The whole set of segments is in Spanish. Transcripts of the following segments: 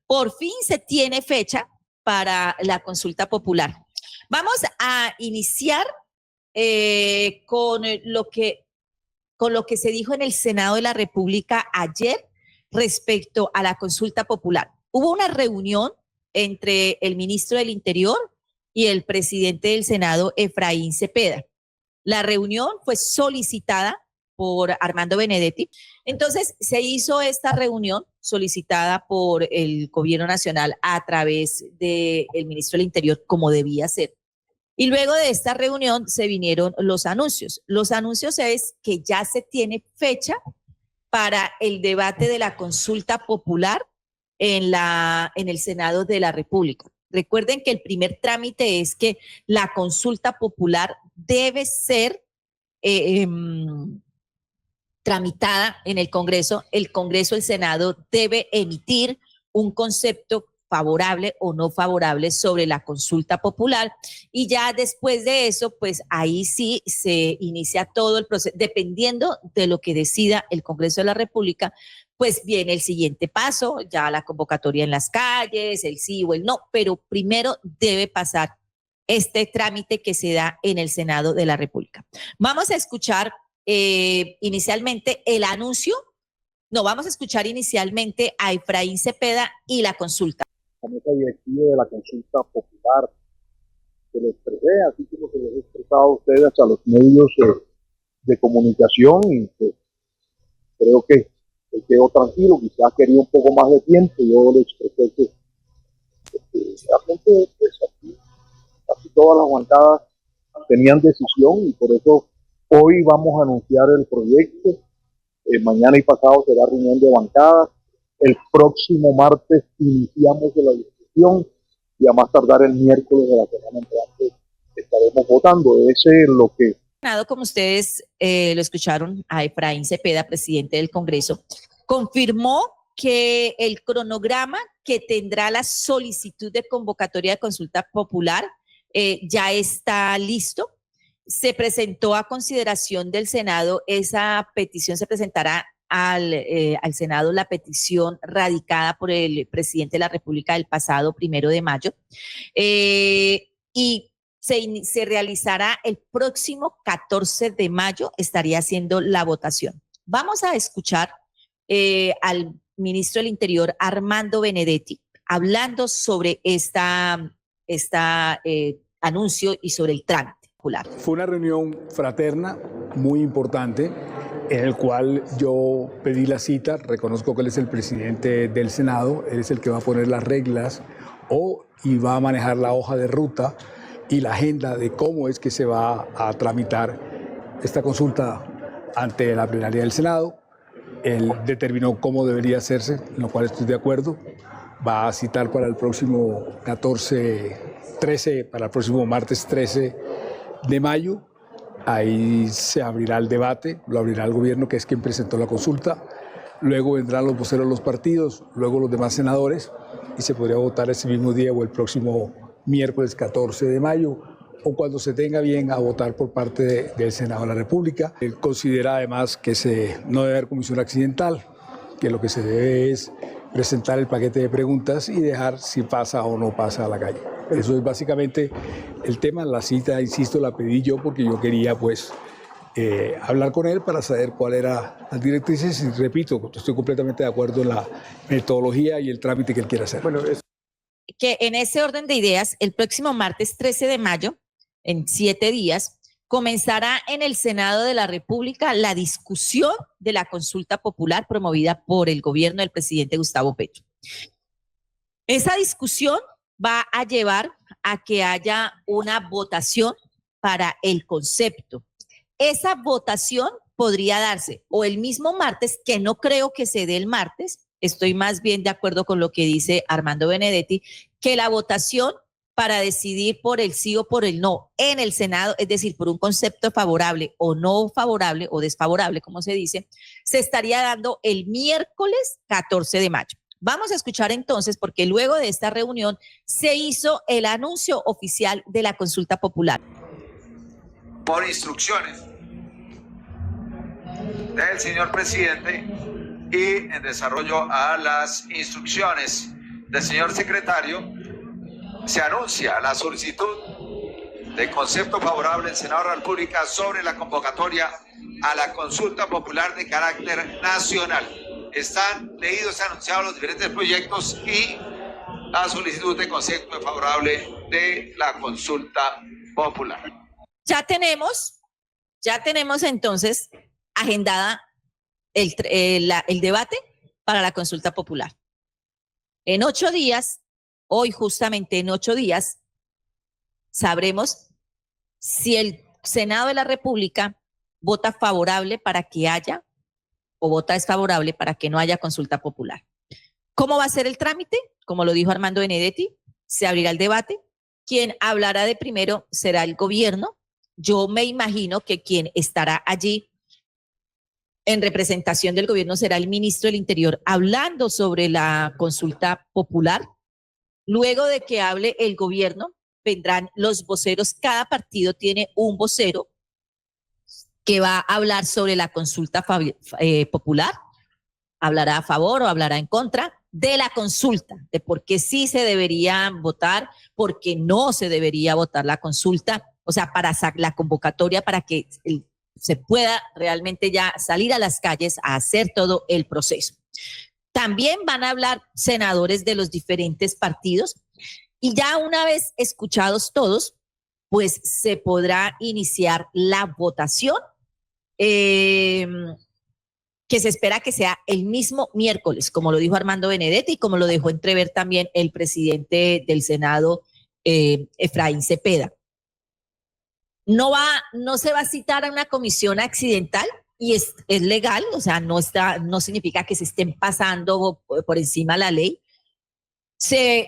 por fin se tiene fecha para la consulta popular. Vamos a iniciar con lo que se dijo en el Senado de la República ayer respecto a la consulta popular. Hubo una reunión entre el ministro del Interior y el presidente del Senado, Efraín Cepeda. La reunión fue solicitada por Armando Benedetti. Entonces, se hizo esta reunión solicitada por el Gobierno Nacional a través del ministro del Interior, como debía ser. Y luego de esta reunión se vinieron los anuncios. Los anuncios es que ya se tiene fecha para el debate de la consulta popular en el Senado de la República. Recuerden que el primer trámite es que la consulta popular debe ser tramitada en el Congreso. El Senado debe emitir un concepto favorable o no favorable sobre la consulta popular, y ya después de eso, pues ahí sí se inicia todo el proceso, dependiendo de lo que decida el Congreso de la República, pues viene el siguiente paso, ya la convocatoria en las calles, el sí o el no, pero primero debe pasar este trámite que se da en el Senado de la República. Vamos a escuchar inicialmente el anuncio, vamos a escuchar inicialmente a Efraín Cepeda y la consulta. Mesa directiva de la consulta popular, que lo expresé, así como se les he expresado a ustedes a los medios de comunicación, y pues, creo que quedó tranquilo. Quizás quería un poco más de tiempo. Yo le expresé que realmente pues, casi todas las bancadas tenían decisión, y por eso hoy vamos a anunciar el proyecto. Mañana y pasado será reunión de bancadas. El próximo martes iniciamos la discusión, y a más tardar el miércoles de la semana entrante estaremos votando. Ese es lo que... Como ustedes lo escucharon, a Efraín Cepeda, presidente del Congreso, confirmó que el cronograma que tendrá la solicitud de convocatoria de consulta popular ya está listo. Se presentó a consideración del Senado, esa petición se presentará al Senado, la petición radicada por el presidente de la República el pasado 1 de mayo, y se realizará el próximo 14 de mayo, estaría haciendo la votación. Vamos a escuchar al ministro del Interior, Armando Benedetti, hablando sobre anuncio y sobre el trámite popular. Fue una reunión fraterna muy importante, en el cual yo pedí la cita. Reconozco que él es el presidente del Senado, él es el que va a poner las reglas y va a manejar la hoja de ruta y la agenda de cómo es que se va a tramitar esta consulta ante la plenaria del Senado. Él determinó cómo debería hacerse, en lo cual estoy de acuerdo. Va a citar para el próximo para el próximo martes 13 de mayo. Ahí se abrirá el debate, lo abrirá el gobierno, que es quien presentó la consulta. Luego vendrán los voceros de los partidos, luego los demás senadores, y se podría votar ese mismo día o el próximo miércoles 14 de mayo, o cuando se tenga bien a votar por parte del Senado de la República. Él considera además que no debe haber comisión accidental, que lo que se debe es presentar el paquete de preguntas y dejar si pasa o no pasa a la calle. Eso es básicamente el tema. La cita, insisto, la pedí yo porque yo quería pues hablar con él para saber cuál era las directrices, y repito, estoy completamente de acuerdo en la metodología y el trámite que él quiere hacer. Bueno, que en ese orden de ideas, el próximo martes 13 de mayo, en 7 días, comenzará en el Senado de la República la discusión de la consulta popular promovida por el gobierno del presidente Gustavo Petro. Esa discusión va a llevar a que haya una votación para el concepto. Esa votación podría darse o el mismo martes, que no creo que se dé el martes, estoy más bien de acuerdo con lo que dice Armando Benedetti, que la votación para decidir por el sí o por el no en el Senado, es decir, por un concepto favorable o no favorable o desfavorable, como se dice, se estaría dando el miércoles 14 de mayo. Vamos a escuchar entonces, porque luego de esta reunión se hizo el anuncio oficial de la consulta popular. Por instrucciones del señor presidente, y en desarrollo a las instrucciones del señor secretario, se anuncia la solicitud de concepto favorable del Senado de la República sobre la convocatoria a la consulta popular de carácter nacional. Están leídos y anunciados los diferentes proyectos y la solicitud de concepto favorable de la consulta popular. Ya tenemos entonces agendada el debate para la consulta popular. En 8 días, hoy justamente en 8 días, sabremos si el Senado de la República vota favorable para que haya o vota desfavorable para que no haya consulta popular. ¿Cómo va a ser el trámite? Como lo dijo Armando Benedetti, se abrirá el debate. Quien hablará de primero será el gobierno. Yo me imagino que quien estará allí en representación del gobierno será el ministro del Interior hablando sobre la consulta popular. Luego de que hable el gobierno, vendrán los voceros. Cada partido tiene un vocero que va a hablar sobre la consulta popular. Hablará a favor o hablará en contra de la consulta, de por qué sí se debería votar, por qué no se debería votar la consulta, o sea, para la convocatoria para que se pueda realmente ya salir a las calles a hacer todo el proceso. También van a hablar senadores de los diferentes partidos y ya una vez escuchados todos, pues se podrá iniciar la votación que se espera que sea el mismo miércoles, como lo dijo Armando Benedetti y como lo dejó entrever también el presidente del Senado, Efraín Cepeda. No se va a citar a una comisión accidental y es legal, o sea, no significa que se estén pasando por encima de la ley.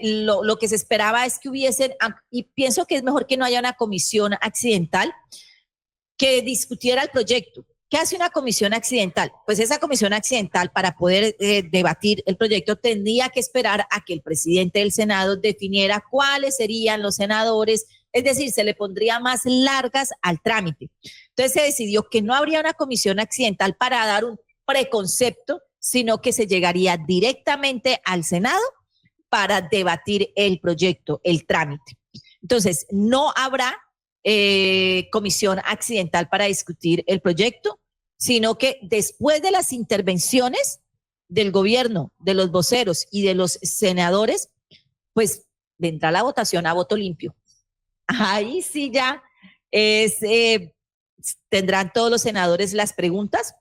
Lo que se esperaba es que hubiesen, y pienso que es mejor que no haya una comisión accidental que discutiera el proyecto. ¿Qué hace una comisión accidental? Pues esa comisión accidental, para poder debatir el proyecto, tendría que esperar a que el presidente del Senado definiera cuáles serían los senadores, es decir, se le pondría más largas al trámite. Entonces se decidió que no habría una comisión accidental para dar un preconcepto, sino que se llegaría directamente al Senado para debatir el proyecto, el trámite. Entonces, no habrá comisión accidental para discutir el proyecto, sino que después de las intervenciones del gobierno, de los voceros y de los senadores, pues vendrá la votación a voto limpio. Ahí sí ya tendrán todos los senadores las preguntas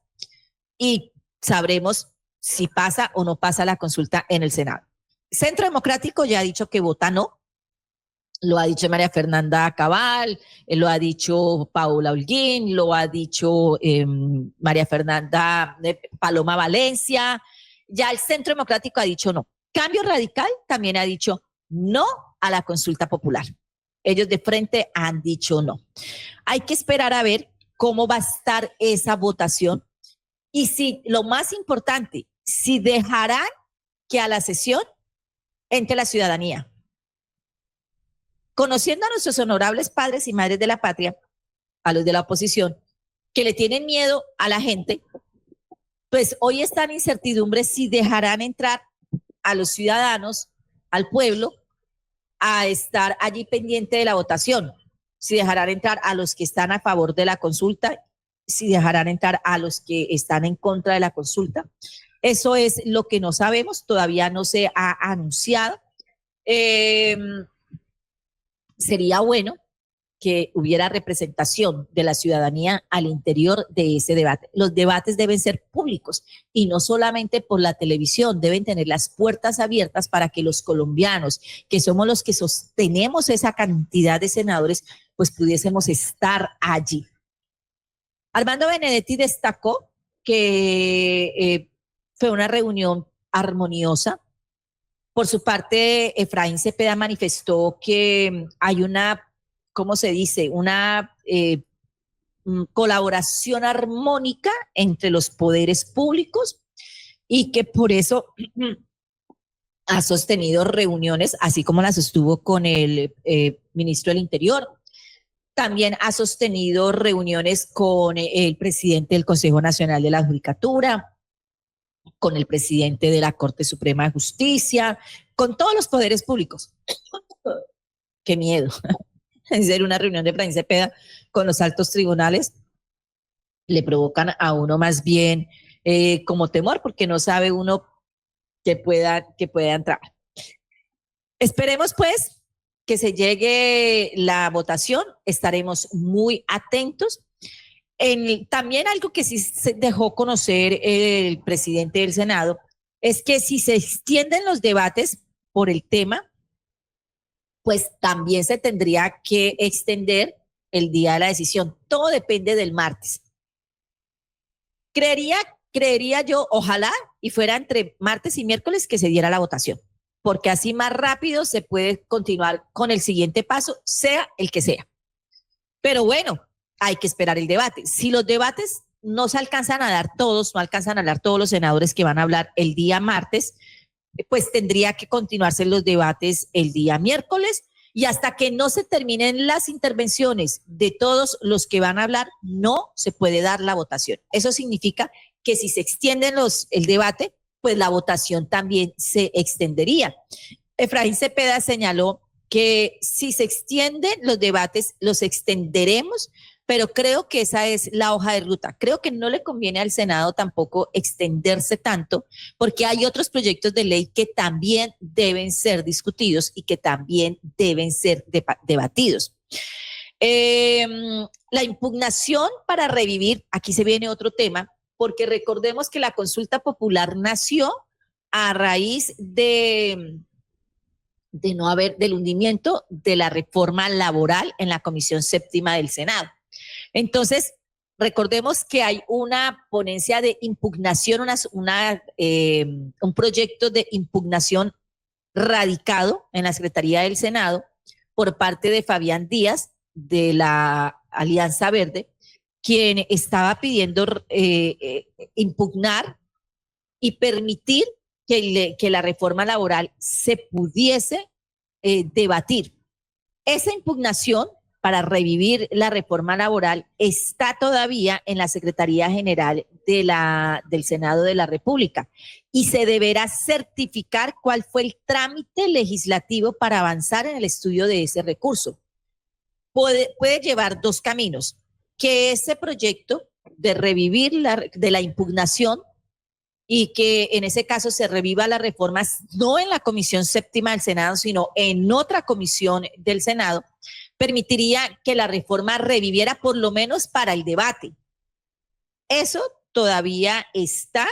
y sabremos si pasa o no pasa la consulta en el Senado. Centro Democrático ya ha dicho que vota no. Lo ha dicho María Fernanda Cabal, lo ha dicho Paola Holguín, lo ha dicho María Fernanda Paloma Valencia. Ya el Centro Democrático ha dicho no. Cambio Radical también ha dicho no a la consulta popular. Ellos de frente han dicho no. Hay que esperar a ver cómo va a estar esa votación y si, lo más importante, si dejarán que a la sesión entre la ciudadanía. Conociendo a nuestros honorables padres y madres de la patria, a los de la oposición, que le tienen miedo a la gente, pues hoy está en incertidumbre si dejarán entrar a los ciudadanos, al pueblo, a estar allí pendiente de la votación, si dejarán entrar a los que están a favor de la consulta, si dejarán entrar a los que están en contra de la consulta. Eso es lo que no sabemos, todavía no se ha anunciado. Sería bueno que hubiera representación de la ciudadanía al interior de ese debate. Los debates deben ser públicos y no solamente por la televisión, deben tener las puertas abiertas para que los colombianos, que somos los que sostenemos esa cantidad de senadores, pues pudiésemos estar allí. Armando Benedetti destacó que fue una reunión armoniosa. Por su parte, Efraín Cepeda manifestó que hay una, ¿cómo se dice? Una colaboración armónica entre los poderes públicos y que por eso ha sostenido reuniones, así como las sostuvo con el ministro del Interior. También ha sostenido reuniones con el presidente del Consejo Nacional de la Judicatura, con el presidente de la Corte Suprema de Justicia, con todos los poderes públicos. Qué miedo. Hacer una reunión de Efraín Cepeda con los altos tribunales le provocan a uno más bien como temor, porque no sabe uno que pueda entrar. Esperemos pues que se llegue la votación, estaremos muy atentos. También algo que sí se dejó conocer el presidente del Senado es que si se extienden los debates por el tema, pues también se tendría que extender el día de la decisión. Todo depende del martes. Creería yo, ojalá y fuera entre martes y miércoles que se diera la votación, porque así más rápido se puede continuar con el siguiente paso, sea el que sea. Pero bueno, hay que esperar el debate. Si los debates no se alcanzan a dar todos, no alcanzan a hablar todos los senadores que van a hablar el día martes, pues tendría que continuarse los debates el día miércoles, y hasta que no se terminen las intervenciones de todos los que van a hablar, no se puede dar la votación. Eso significa que si se extienden el debate, pues la votación también se extendería. Efraín Cepeda señaló que si se extienden los debates, los extenderemos, pero creo que esa es la hoja de ruta. Creo que no le conviene al Senado tampoco extenderse tanto, porque hay otros proyectos de ley que también deben ser discutidos y que también deben ser debatidos. La impugnación para revivir, aquí se viene otro tema, porque recordemos que la consulta popular nació a raíz del hundimiento de la reforma laboral en la Comisión Séptima del Senado. Entonces, recordemos que hay una ponencia de impugnación, un proyecto de impugnación radicado en la Secretaría del Senado por parte de Fabián Díaz de la Alianza Verde, quien estaba pidiendo impugnar y permitir que la reforma laboral se pudiese debatir. Esa impugnación para revivir la reforma laboral está todavía en la Secretaría General del Senado de la República y se deberá certificar cuál fue el trámite legislativo para avanzar en el estudio de ese recurso. Puede llevar dos caminos: que ese proyecto de revivir de la impugnación y que en ese caso se reviva las reformas no en la Comisión Séptima del Senado, sino en otra comisión del Senado, permitiría que la reforma reviviera por lo menos para el debate. Eso todavía está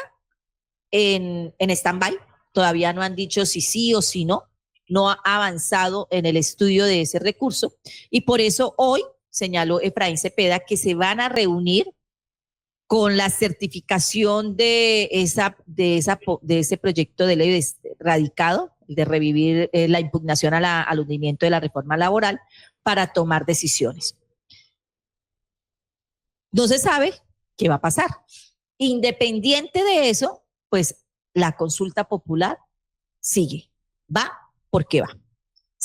en stand-by, todavía no han dicho si sí o si no, no ha avanzado en el estudio de ese recurso, y por eso hoy señaló Efraín Cepeda que se van a reunir con la certificación de ese proyecto de ley radicado, de revivir la impugnación al hundimiento de la reforma laboral, para tomar decisiones. No se sabe qué va a pasar. Independiente de eso, pues la consulta popular sigue. Va porque va.